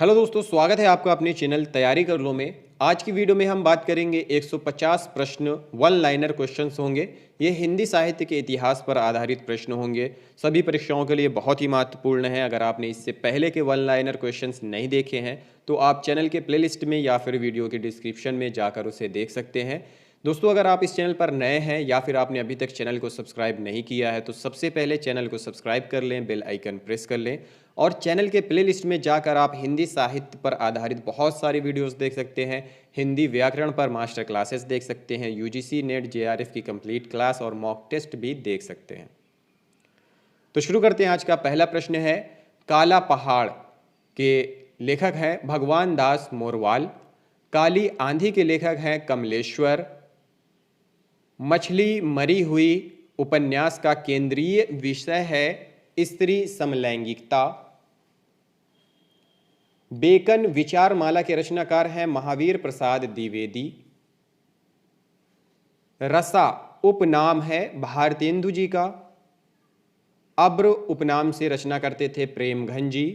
Hello दोस्तों, स्वागत है आपका अपने चैनल तैयारी कर लो में। आज की वीडियो में हम बात करेंगे 150 प्रश्न वन लाइनर क्वेश्चंस होंगे। ये हिंदी साहित्य के इतिहास पर आधारित प्रश्न होंगे। सभी परीक्षाओं के लिए बहुत ही महत्वपूर्ण है। अगर आपने इससे पहले के वन लाइनर क्वेश्चंस नहीं देखे हैं तो आप चैनल के प्लेलिस्ट में या फिर वीडियो के डिस्क्रिप्शन में जाकर उसे देख सकते हैं। दोस्तों, अगर आप इस चैनल पर नए हैं या फिर आपने अभी तक चैनल को सब्सक्राइब नहीं किया है तो सबसे पहले चैनल को सब्सक्राइब कर लें, बेल आइकन प्रेस कर लें और चैनल के प्लेलिस्ट में जाकर आप हिंदी साहित्य पर आधारित बहुत सारी वीडियोस देख सकते हैं। हिंदी व्याकरण पर मास्टर क्लासेस देख सकते हैं, यूजीसी नेट जेआरएफ की कंप्लीट क्लास और मॉक टेस्ट भी देख सकते हैं। तो शुरू करते हैं। आज का पहला प्रश्न है, काला पहाड़ के लेखक हैं भगवान दास मोरवाल। काली आंधी के लेखक हैं कमलेश्वर। मछली मरी हुई उपन्यास का केंद्रीय विषय है स्त्री समलैंगिकता। बेकन विचारमाला के रचनाकार हैं महावीर प्रसाद द्विवेदी। रसा उपनाम है भारतेंदु जी का। अब्र उपनाम से रचना करते थे प्रेमघन जी।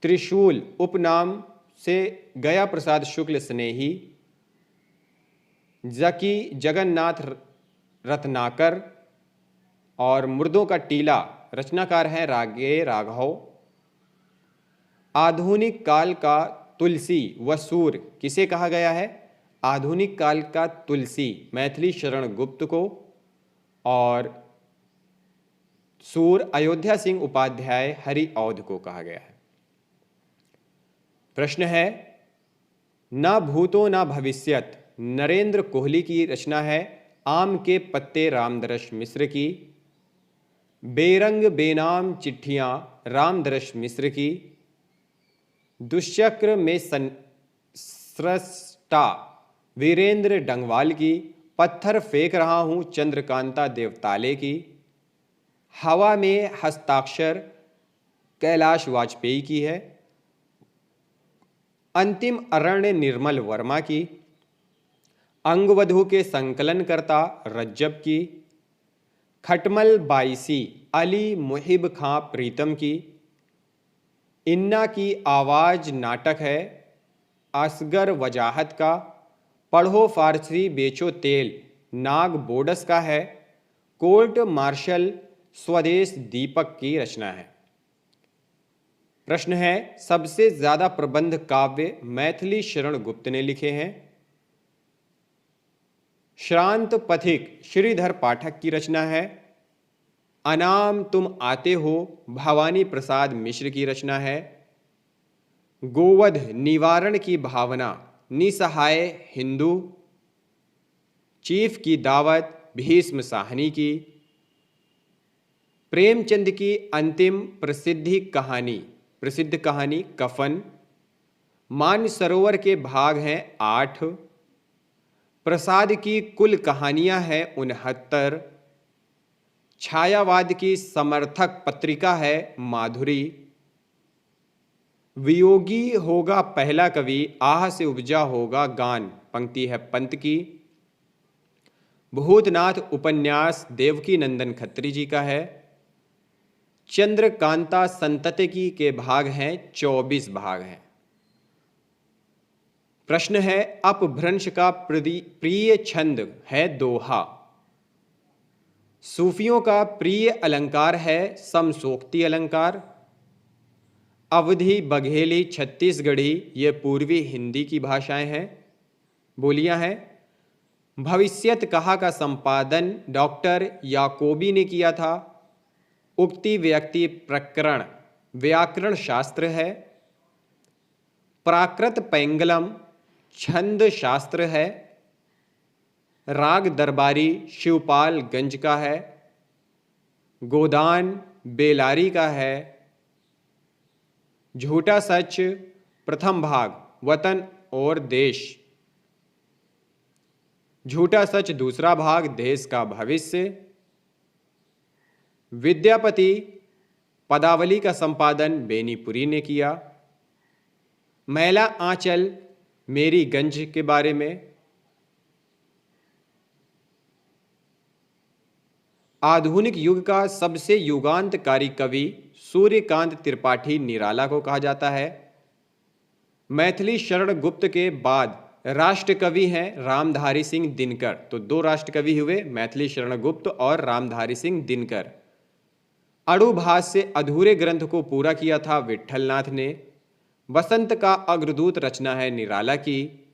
त्रिशूल उपनाम से गया प्रसाद शुक्ल स्नेही। जकी जगन्नाथ रत्नाकर। और मुर्दों का टीला रचनाकार हैं रागे राघव। आधुनिक काल का तुलसी व सूर किसे कहा गया है? आधुनिक काल का तुलसी मैथिली शरण गुप्त को और सूर अयोध्या सिंह उपाध्याय हरि औध को कहा गया है। प्रश्न है, ना भूतो ना भविष्यत नरेंद्र कोहली की रचना है। आम के पत्ते रामदरस मिश्र की। बेरंग बेनाम चिट्ठियां रामदरस मिश्र की। दुष्चक्र में सृष्टा वीरेंद्र डंगवाल की। पत्थर फेंक रहा हूं चंद्रकांता देवताले की। हवा में हस्ताक्षर कैलाश वाजपेयी की है। अंतिम अरण्य निर्मल वर्मा की। अंगवधु के संकलनकर्ता रज्जब की। खटमल बाईसी अली मुहिब खां प्रीतम की। इन्ना की आवाज नाटक है असगर वजाहत का। पढ़ो फारसी बेचो तेल नाग बोडस का है। कोर्ट मार्शल स्वदेश दीपक की रचना है। प्रश्न है, सबसे ज्यादा प्रबंध काव्य मैथिली शरण गुप्त ने लिखे हैं। श्रांत पथिक श्रीधर पाठक की रचना है। अनाम तुम आते हो भवानी प्रसाद मिश्र की रचना है। गोवध निवारण की भावना निसहाय हिंदू। चीफ की दावत भीष्म साहनी की। प्रेमचंद की अंतिम प्रसिद्ध कहानी कफन। मानसरोवर के भाग हैं 8। प्रसाद की कुल कहानियां हैं 69। छायावाद की समर्थक पत्रिका है माधुरी। वियोगी होगा पहला कवि आह से उपजा होगा गान पंक्ति है पंत की। भूतनाथ उपन्यास देवकी नंदन खत्री जी का है। चंद्रकांता संततिकी के भाग हैं 24 भाग हैं। प्रश्न है, अपभ्रंश का प्रिय छंद है दोहा। सूफियों का प्रिय अलंकार है समसोक्ति अलंकार। अवधी बघेली छत्तीसगढ़ी ये पूर्वी हिंदी की भाषाएं हैं, बोलियां हैं। भविष्यत कहा का संपादन डॉक्टर याकोबी ने किया था। उक्ति व्यक्ति प्रकरण व्याकरण शास्त्र है। प्राकृत पैंगलम छंद शास्त्र है। राग दरबारी शिवपाल गंज का है। गोदान बेलारी का है। झूठा सच प्रथम भाग वतन और देश। झूठा सच दूसरा भाग देश का भविष्य। विद्यापति पदावली का संपादन बेनीपुरी ने किया। मैला आंचल मेरी गंज के बारे में। आधुनिक युग का सबसे युगांतकारी कवि सूर्यकांत त्रिपाठी निराला को कहा जाता है। मैथिली शरण गुप्त के बाद राष्ट्र कवि हैं रामधारी सिंह दिनकर। तो दो राष्ट्र कवि हुए, मैथिली शरण गुप्त और रामधारी सिंह दिनकर। अणुभाष से अधूरे ग्रंथ को पूरा किया था विट्ठलनाथ ने। बसंत का अग्रदूत रचना है निराला की।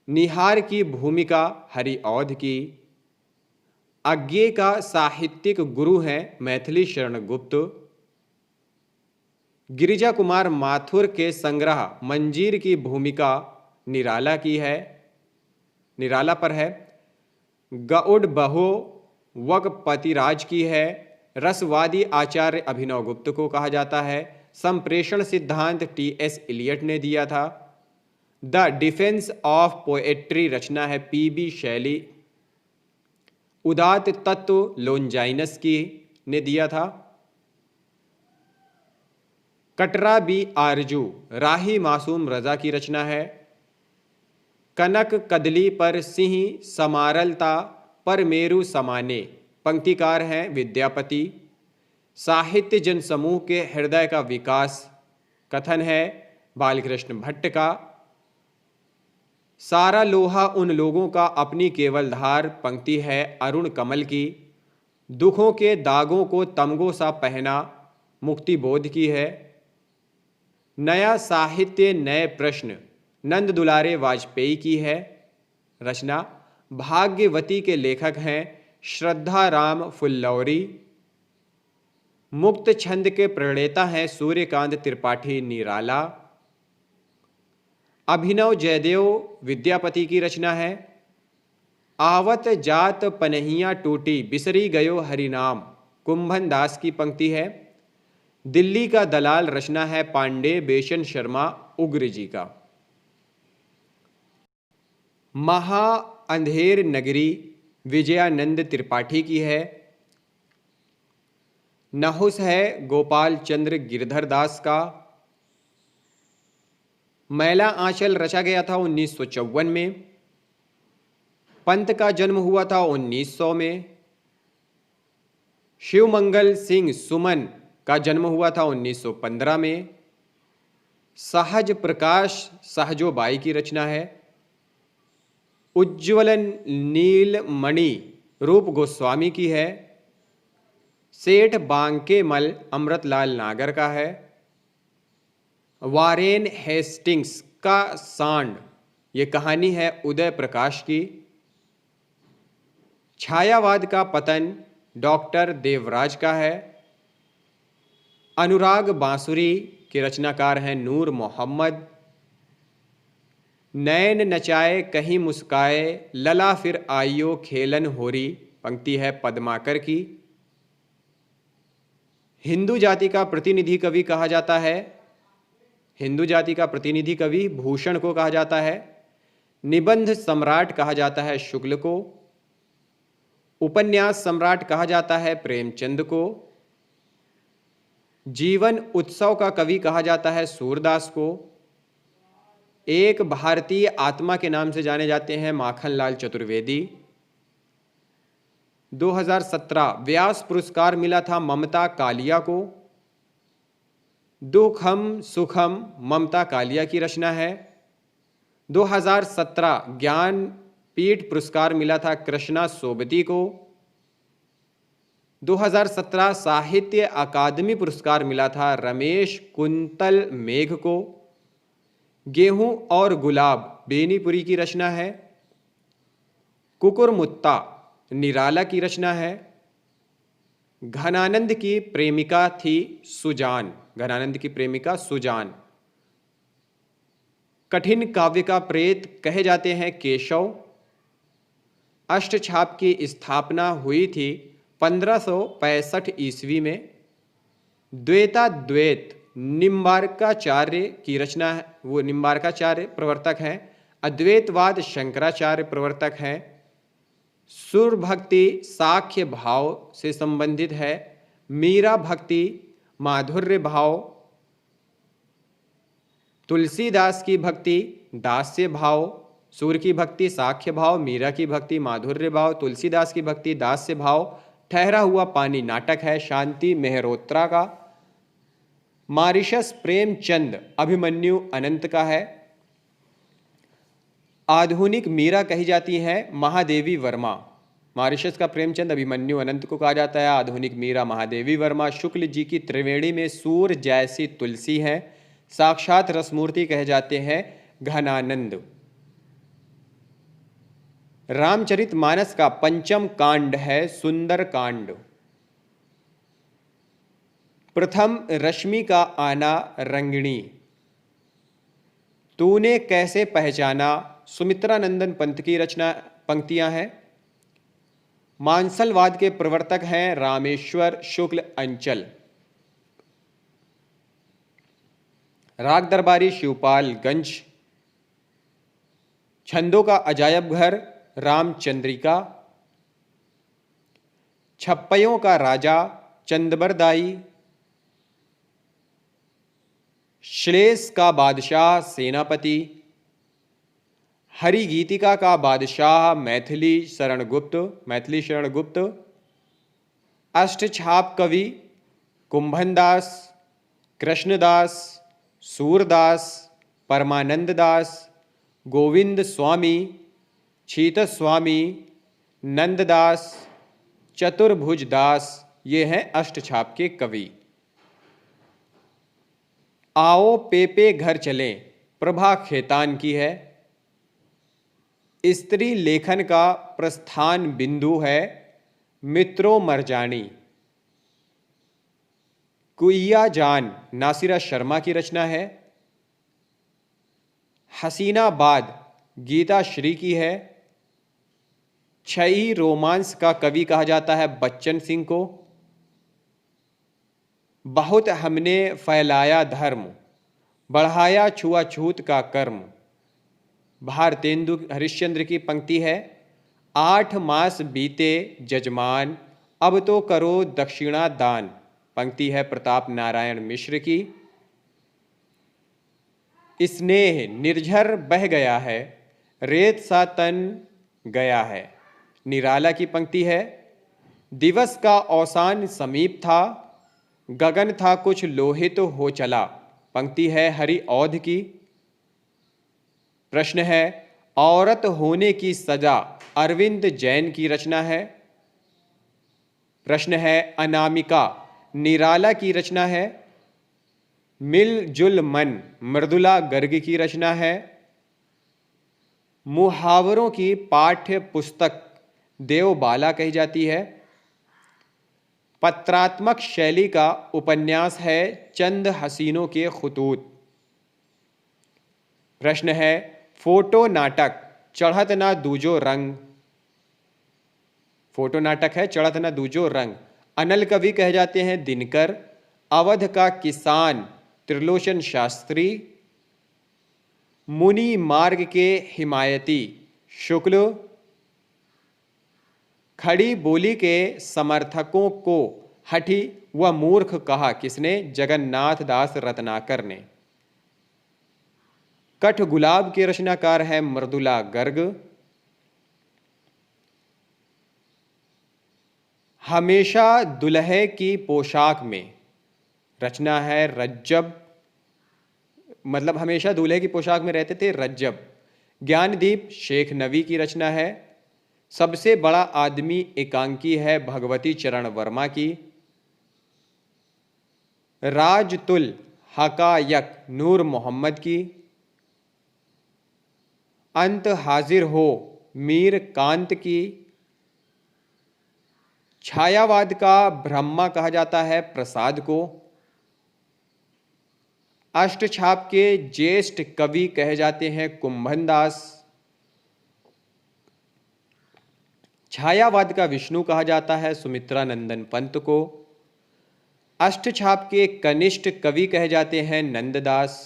निहार की भूमिका हरिऔध की। अज्ञे का साहित्यिक गुरु हैं मैथिली शरण गुप्त। गिरिजा कुमार माथुर के संग्रह मंजीर की भूमिका निराला की है, निराला पर है। गौड़ बहो वगपतिराज की है। रसवादी आचार्य अभिनव गुप्त को कहा जाता है। संप्रेषण सिद्धांत टी.एस. इलियट ने दिया था। द डिफेंस ऑफ पोएट्री रचना है पी.बी. शैली। उदात्त तत्व लोनजाइनस की ने दिया था। कटरा बी आरजू राही मासूम रजा की रचना है। कनक कदली पर सिंह समारलता पर मेरु समाने, पंक्तिकार हैं विद्यापति। साहित्य जनसमूह के हृदय का विकास, कथन है बालकृष्ण भट्ट का। सारा लोहा उन लोगों का अपनी केवल धार, पंक्ति है अरुण कमल की। दुखों के दागों को तमगो सा पहना, मुक्ति बोध की है। नया साहित्य नए प्रश्न नंद दुलारे वाजपेयी की है। रचना भाग्यवती के लेखक हैं श्रद्धा राम फुल्लौरी। मुक्त छंद के प्रणेता हैं सूर्यकांत त्रिपाठी निराला। अभिनव जयदेव विद्यापति की रचना है। आवत जात पनहिया टूटी बिसरी गयो हरिनाम, कुंभन दास की पंक्ति है। दिल्ली का दलाल रचना है पांडे बेशन शर्मा उग्र जी का। महा अंधेर नगरी विजयानंद त्रिपाठी की है। नहुस है गोपाल चंद्र गिरधर दास का। मैला आंचल रचा गया था 1954 में। पंत का जन्म हुआ था 1900 में। शिवमंगल सिंह सुमन का जन्म हुआ था 1915 में। सहज प्रकाश सहजोबाई की रचना है। उज्ज्वलन नीलमणि रूप गोस्वामी की है। सेठ बांके मल अमृतलाल नागर का है। वारेन हेस्टिंग्स का सांड, ये कहानी है उदय प्रकाश की। छायावाद का पतन डॉक्टर देवराज का है। अनुराग बांसुरी के रचनाकार हैं नूर मोहम्मद। नैन नचाए कहीं मुस्काए लला फिर आइयो खेलन होरी, पंक्ति है पद्माकर की। हिंदू जाति का प्रतिनिधि कवि कहा जाता है, हिंदू जाति का प्रतिनिधि कवि भूषण को कहा जाता है। निबंध सम्राट कहा जाता है शुक्ल को। उपन्यास सम्राट कहा जाता है प्रेमचंद को। जीवन उत्सव का कवि कहा जाता है सूरदास को। एक भारतीय आत्मा के नाम से जाने जाते हैं माखनलाल चतुर्वेदी। 2017 व्यास पुरस्कार मिला था ममता कालिया को। दुखम सुखम ममता कालिया की रचना है। 2017 ज्ञानपीठ पुरस्कार मिला था कृष्णा सोबती को। 2017 साहित्य अकादमी पुरस्कार मिला था रमेश कुंतल मेघ को। गेहूं और गुलाब बेनीपुरी की रचना है। कुकुरमुत्ता निराला की रचना है। घनानंद की प्रेमिका थी सुजान, घनानंद की प्रेमिका सुजान। कठिन काव्य का प्रेत कहे जाते हैं केशव। अष्टछाप की स्थापना हुई थी 1565 ईस्वी में। द्वैताद्वैत निम्बार्काचार्य की रचना है, वो निम्बार्काचार्य प्रवर्तक हैं। अद्वैतवाद शंकराचार्य प्रवर्तक हैं। सुर भक्ति साख्य भाव से संबंधित है। मीरा भक्ति माधुर्य भाव। तुलसीदास की भक्ति दास्य भाव। सूर की भक्ति साख्य भाव, मीरा की भक्ति माधुर्य भाव, तुलसीदास की भक्ति दास्य भाव। ठहरा हुआ पानी नाटक है शांति मेहरोत्रा का। मॉरिशस प्रेमचंद अभिमन्यु अनंत का है। आधुनिक मीरा कही जाती है महादेवी वर्मा। मॉरिशस का प्रेमचंद अभिमन्यु अनंत को कहा जाता है आधुनिक मीरा महादेवी वर्मा। शुक्ल जी की त्रिवेणी में सूर जैसी तुलसी है। साक्षात रसमूर्ति कहे जाते हैं घनानंद। रामचरितमानस का पंचम कांड है सुंदर कांड। प्रथम रश्मि का आना रंगिणी। तूने कैसे पहचाना सुमित्रा नंदन पंत की रचना पंक्तियां हैं। मानसलवाद के प्रवर्तक हैं रामेश्वर शुक्ल अंचल। राग दरबारी शिवपाल गंज। छंदों का अजायब घर रामचंद्रिका। छप्पयों का राजा चंदबरदाई। श्लेष का बादशाह सेनापति। हरिगीतिका का बादशाह मैथिली शरण गुप्त। अष्टछाप कवि कुंभनदास, कृष्णदास, सूरदास, परमानंद दास, गोविंद स्वामी, छीत स्वामी, नंददास, चतुर्भुज दास, ये हैं अष्टछाप के कवि। आओ पेपे घर चलें प्रभा खेतान की है। स्त्री लेखन का प्रस्थान बिंदु है मित्रों मरजानी। कुइया जान नासिरा शर्मा की रचना है। हसीनाबाद गीता श्री की है। छई रोमांस का कवि कहा जाता है बच्चन सिंह को। बहुत हमने फैलाया धर्म बढ़ाया छुआछूत का कर्म। भारतेंदु हरिश्चंद्र की पंक्ति है 8 मास बीते जजमान अब तो करो दक्षिणा दान। पंक्ति है प्रताप नारायण मिश्र की। स्नेह निर्झर बह गया है रेत सा तन गया है। निराला की पंक्ति है दिवस का अवसान समीप था गगन था कुछ लोहित हो चला। पंक्ति है हरि औध की। प्रश्न है औरत होने की सजा अरविंद जैन की रचना है। प्रश्न है अनामिका निराला की रचना है। मिलजुल मन मृदुला गर्ग की रचना है। मुहावरों की पाठ्य पुस्तक देवबाला कही जाती है। पत्रात्मक शैली का उपन्यास है चंद हसीनों के खुतूत। प्रश्न है फोटो नाटक चढ़त ना दूजो रंग। फोटो नाटक है चढ़त ना दूजो रंग। अनल कवि कहे जाते हैं दिनकर। अवध का किसान त्रिलोचन शास्त्री। मुनि मार्ग के हिमायती शुक्ल। खड़ी बोली के समर्थकों को हठी व मूर्ख कहा किसने जगन्नाथ दास रत्नाकर ने। कठ गुलाब के रचनाकार है मृदुला गर्ग। हमेशा दुल्हे की पोशाक में रचना है रज्जब। मतलब हमेशा दूल्हे की पोशाक में रहते थे रज्जब। ज्ञानदीप शेख नवी की रचना है। सबसे बड़ा आदमी एकांकी है भगवती चरण वर्मा की। राजतुल हकायक नूर मोहम्मद की। अंत हाजिर हो मीर कांत की। छायावाद का ब्रह्मा कहा जाता है प्रसाद को। अष्टछाप के ज्येष्ठ कवि कहे जाते हैं कुंभनदास। छायावाद का विष्णु कहा जाता है सुमित्रा नंदन पंत को। अष्टछाप के कनिष्ठ कवि कहे जाते हैं नंददास।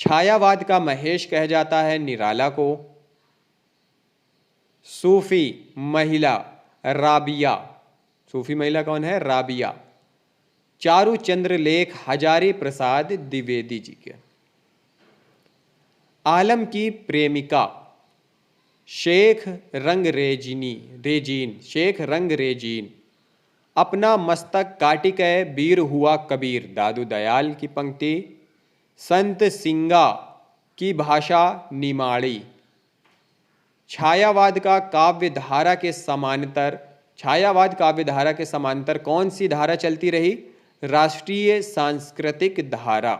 छायावाद का महेश कहा जाता है निराला को। सूफी महिला राबिया। सूफी महिला कौन है राबिया। चारु चंद्रलेख हजारी प्रसाद द्विवेदी जी के। आलम की प्रेमिका शेख रंग रेजीन। शेख रंग रेजीन। अपना मस्तक काटिकै वीर हुआ कबीर, दादू दयाल की पंक्ति। संत सिंगा की भाषा निमाड़ी। छायावाद का काव्य धारा के समांतर, छायावाद काव्य धारा के समांतर कौन सी धारा चलती रही? राष्ट्रीय सांस्कृतिक धारा।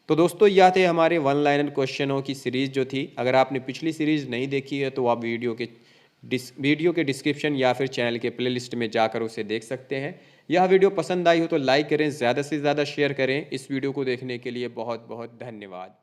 तो दोस्तों यह थे हमारे वन लाइनर क्वेश्चनों की सीरीज जो थी। अगर आपने पिछली सीरीज नहीं देखी है तो आप वीडियो के डिस्क्रिप्शन या फिर चैनल के प्लेलिस्ट में जाकर उसे देख सकते हैं। यह वीडियो पसंद आई हो तो लाइक करें, ज़्यादा से ज़्यादा शेयर करें। इस वीडियो को देखने के लिए बहुत बहुत धन्यवाद।